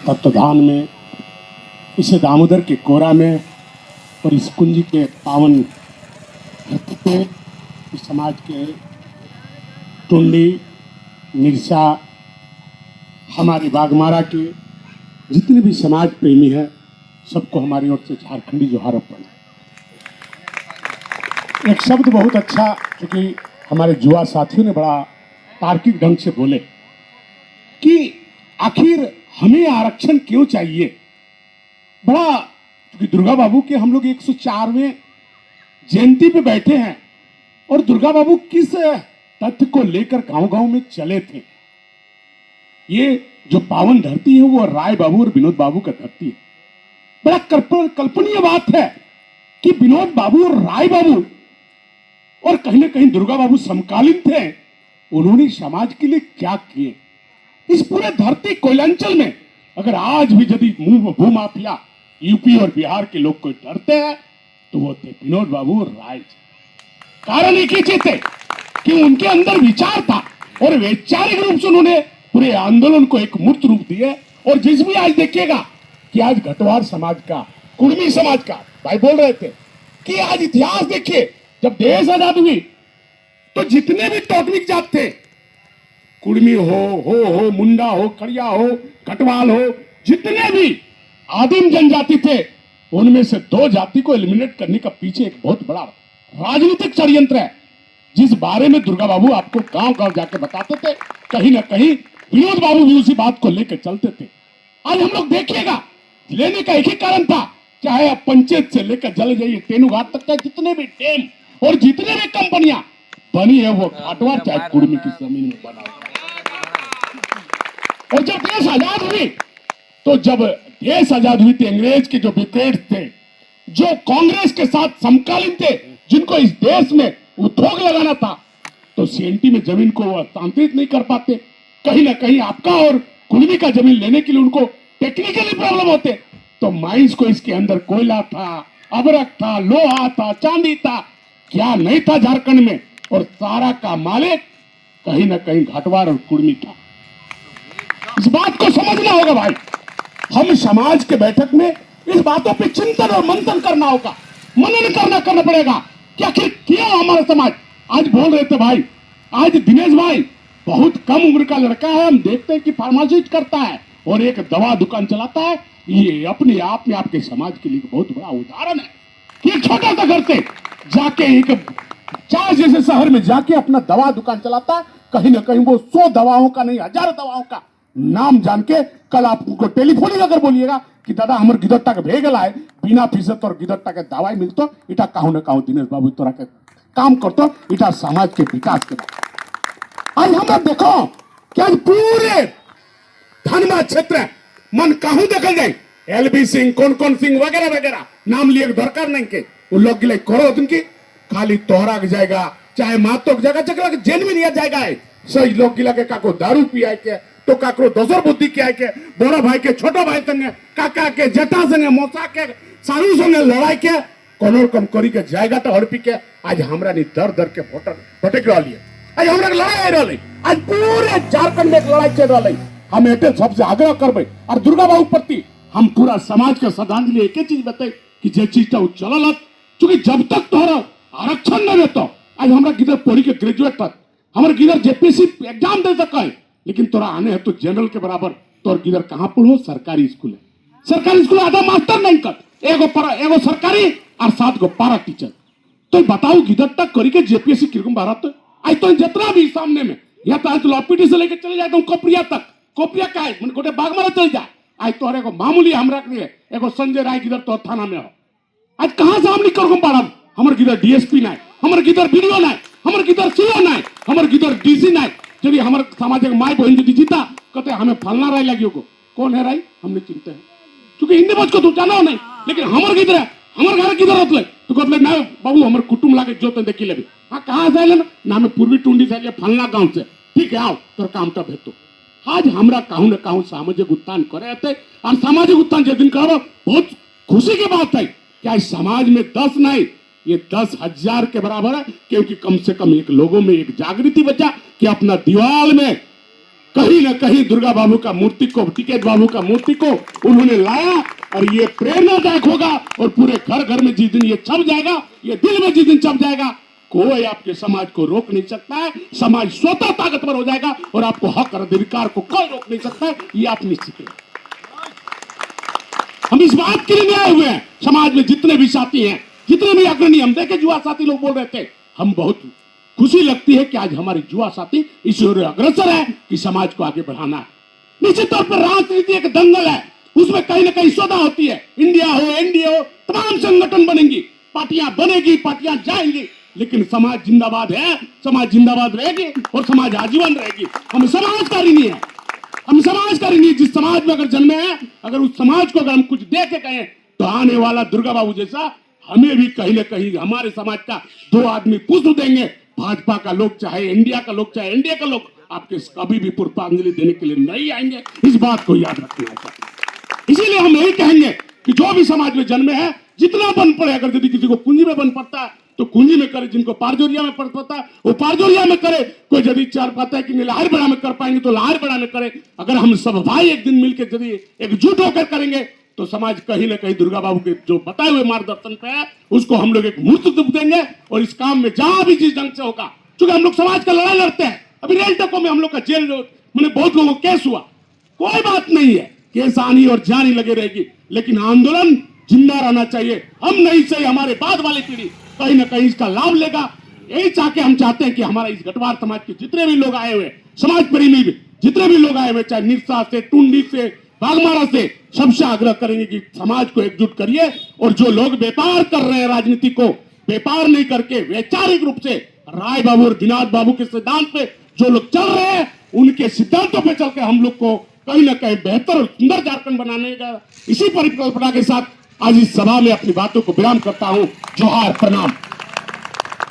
तत्वधान में, इस दामोदर के कोरा में और इस कुंज के पावन धरती पे इस समाज के टुंडी, मिर्सा, हमारे बागमारा के जितने भी समाज प्रेमी हैं, सबको हमारी ओर से झारखंडी जोहार अर्पण। एक शब्द बहुत अच्छा, क्योंकि हमारे युवा साथियों ने बड़ा तार्किक ढंग से बोले कि आखिर हमें आरक्षण क्यों चाहिए। बड़ा, क्योंकि दुर्गा बाबू के हम लोग 104वें जयंती पे बैठे हैं और दुर्गा बाबू किस तथ्य को लेकर गांव-गांव में चले थे। ये जो पावन धरती है वो राय बाबू और विनोद बाबू का धरती है। बड़ा कल्पनीय बात है कि विनोद बाबू और राय बाबू और कहीं ना कहीं दुर्गा बाबू समकालीन थे। उन्होंने समाज के लिए क्या किए। इस पूरे धरती कोयलांचल में अगर आज भी यदि भूमाफिया यूपी और बिहार के लोग कोई डरते हैं तो वो थे विनोद बाबू और राय। कारण एक ही चीज थे कि उनके अंदर विचार था और वैचारिक रूप से उन्होंने पूरे आंदोलन को एक मूर्त रूप दिए। और जिस भी आज देखिएगा कि आज घटवार समाज का, कुर्मी समाज का भाई बोल रहे थे कि आज इतिहास देखिए, जब देश आजाद हुई तो जितने भी टॉटविक जात थे, कुर्मी हो मुंडा हो, खड़िया हो, कटवाल हो, जितने भी आदिम जनजाति थे, उनमें से 2 जाति को एलिमिनेट करने का पीछे एक बहुत बड़ा राजनीतिक षड्यंत्र है, जिस बारे में दुर्गा बाबू आपको गांव-गांव जाके बताते थे। कहीं ना कहीं विनोद बाबू भी उसी बात को लेकर चलते थे। आज हम लोग देखिएगा, लेने का एक ही कारण था, चाहे आप पंचायत से लेकर जल जाइए तेनुघाट तक का जितने भी डैम और जितने भी कंपनियां बनी है वो घाटवार चाहे कुर्मी की जमीन में बना हुआ। और जब देश आजाद हुई तो अंग्रेज के जो विकेट थे, जो कांग्रेस के साथ समकालीन थे, जिनको इस देश में उद्योग लगाना था, तो सीएनटी में जमीन को वो हस्तांतरित नहीं कर पाते। कहीं ना कहीं आपका और कुर्मी का जमीन लेने के लिए उनको टेक्निकली प्रॉब्लम होते। तो माइंस को इसके अंदर कोयला था, अबरक था, लोहा था, चांदी था, क्या नहीं था झारखंड में। और सारा का मालिक कहीं ना कहीं घाटवार और कुर्मी था। इस बात को समझना होगा भाई। हम समाज के बैठक में इस बातों पे चिंतन और मंथन करना होगा, मनन करना पड़ेगा कि आखिर क्यों हमारा समाज। आज बोल रहे थे भाई, आज दिनेश भाई बहुत कम उम्र का लड़का है, हम देखते हैं कि फार्मासिस्ट करता है और एक दवा दुकान चलाता है। ये अपने आप में आपके समाज के लिए बहुत बड़ा उदाहरण है कि एक छोटा सा घर से जाके एक 4 जैसे शहर में जाके अपना दवा दुकान चलाता है। कहीं ना कहीं वो 100 दवाओं का नहीं, 1000 दवाओं का नाम जान के कल आप उनको टेलीफोनिक अगर बोलिएगा कि दादा हमर गिदट्टा के भेगल है, बिना फीस तोर गिदट्टा के दवाई मिलतो, इटा कहूं ना कहूं दिनेश बाबू तोरा के काम करतो, इटा समाज के विकास के। आज हम देखो कि आज पूरे धनबाद क्षेत्र मन कहूं देखल जाए, एलबी सिंह, कौन सिंह वगैरह वगैरह नाम लिए दरकार नहीं के उन लोग गिले करो उनकी खाली तोहरा के जाएगा, चाहे मातो के जाएगा, चकरा के जेल में लिया जाएगा है। सही लोग गिला के काको दारू पिया के, तो काकरो दोसर बुद्धि किया के, बड़ा भाई के छोटा भाई संगे, काका के जेठा संगे, मौसा के सारू संगे लड़ाई के कोनो कम करी के जाएगा तो हड़पी के। आज हमरा नहीं दर के भटक रहा है। आज हमरा लड़ाई रहा है। आज पूरे झारखंड में एक लड़ाई चल रहा है। हम एटे सबसे आग्रह करबे और दुर्गा बाबू प्रति हम पूरा समाज के श्रद्धांजलि एक ही चीज बताए कि जे चीज चलल, क्योंकि जब तक तोहरा आरक्षण न देतो, आज हमरा किधर पढ़ी के ग्रेजुएट तक हमारे किधर जेपीसी एग्जाम दे सका है, लेकिन तोरा आने है तो जनरल के बराबर तोर किधर कहां पढ़ो, सरकारी स्कूल है। सरकारी स्कूल आधा मास्टर नहीं कर, एगो सरकारी और 7 गो पारा टीचर। तो बताओ किधर तक करी के जेपीएससी किरकम भारत। आज तो जितना भी सामने में या तो आज लॉपीटी से लेकर चले जाता हूँ कोपरिया तक, कोपरिया का है गोटे बागमारा चल जाए। आज तो एगो मामूली हमरा के लिए एगो संजय राय किधर तो थाना में हो। आज कहां से हम निकल पड़ा, हमारे किधर डीएसपी नहीं, हमारे किधर बीडीओ नहीं, हमारे किधर सीओ नहीं, हमारे किधर डीसी नहीं। यदि हमारे समाज के माई बहन यदि जीता कहते हमें फलना राय लगी को, कौन है राय हमने चिंता है, क्योंकि हिंदी बच को तू जानो नहीं। लेकिन हमारे किधर है, हमारे घर किधर होते तो कहते ना बाबू हमारे कुटुंब लाके जोते देखी लेबे। हाँ कहाँ से आए ना, हमें पूर्वी टूंडी से फलना गांव से, ठीक है आओ तोर काम तो भेतो। आज हमरा कहूं न कहूं सामाजिक उत्थान करे थे और सामाजिक उत्थान जिस दिन करो बहुत खुशी की बात है कि आज समाज में 10 नहीं, ये 10,000 के बराबर है। क्योंकि कम से कम एक लोगों में एक जागृति बचा कि अपना दीवार में कहीं ना कहीं दुर्गा बाबू का मूर्ति को, टिकैत बाबू का मूर्ति को उन्होंने लाया और ये प्रेरणादायक होगा और पूरे घर घर में जिस दिन ये छप जाएगा, ये दिल में जिस दिन छप जाएगा, कोई आपके समाज को रोक नहीं सकता है। समाज स्वतः ताकतवर हो जाएगा और आपको हक और अधिकार को कोई रोक नहीं सकता है, ये आप निश्चित हैं। हम इस बात के लिए आए हुए हैं, समाज में जितने भी साथी हैं, जितने भी अग्रणी, हम देखे युवा साथी लोग बोल रहे थे, हम बहुत खुशी लगती है कि आज हमारे युवा साथी इस ओर अग्रसर है कि समाज को आगे बढ़ाना है। निश्चित तौर पर राजनीति एक दंगल है, उसमें कहीं ना कहीं सौदा होती है। इंडिया हो, एनडीए हो, तमाम संगठन बनेंगी, पार्टियां बनेगी, पार्टियां जाएंगी, लेकिन समाज जिंदाबाद है, समाज जिंदाबाद रहेगी और समाज आजीवन रहेगी। हम समाजकारी नहीं है, हम समाजकारी नहीं। जिस समाज में अगर जन्मे हैं, अगर उस समाज को अगर हम कुछ दे के कहें तो आने वाला दुर्गा बाबू जैसा हमें भी कहीं ना कहीं हमारे समाज का 2 आदमी पुष्प देंगे। भाजपा का लोग चाहे इंडिया का लोग चाहे एनडीए का लोग आपके कभी भी पुष्पांजलि देने के लिए नहीं आएंगे, इस बात को याद रखना चाहिए। इसीलिए हम यही कहेंगे कि जो भी समाज में जन्मे हैं, जितना बन पड़े, अगर यदि किसी को कुंजी में बन पड़ता है तो कुंजी में करे, जिनको पारजोरिया में पड़ पड़ता है वो पारजोरिया में करे, कोई यदि चार पाता है कि लहर बड़ा में कर पाएंगे तो लहर बड़ा में करे। अगर हम सब भाई एक दिन मिलकर यदि एकजुट होकर करेंगे तो समाज कहीं ना कहीं दुर्गा बाबू के जो बताए हुए मार्गदर्शन पे है उसको हम लोग एक मूर्त रूप देंगे और इस काम में जहां भी जिस ढंग से होगा, क्योंकि हम लोग समाज का लड़ाई लड़ते हैं। अभी रेलटको में हम लोग का जेल मैंने बहुत लोगों को केस हुआ, कोई बात नहीं है, केस आनी और जानी लगे रहेगी, लेकिन आंदोलन जिंदा रहना चाहिए। हम नहीं सही, हमारे बाद वाली पीढ़ी कहीं ना कहीं इसका लाभ लेगा। यही चाह के हम चाहते हैं कि हमारा इस गठवार समाज के जितने भी लोग आए हुए, समाज प्रेमी भी जितने भी लोग आए हुए, चाहे निरसा से, टुंडी से, बागमारा से, सबसे आग्रह करेंगे कि समाज को एकजुट करिए और जो लोग व्यापार कर रहे हैं, राजनीति को व्यापार नहीं करके वैचारिक रूप से राय बाबू और विनोद बाबू के सिद्धांत पे जो लोग चल रहे हैं, उनके सिद्धांतों पे चल के हम लोग को कहीं ना कहीं बेहतर और सुंदर झारखंड बनाने का इसी परिकल्पना के साथ आज इस सभा में अपनी बातों को विराम करता हूं। जोहार, प्रणाम।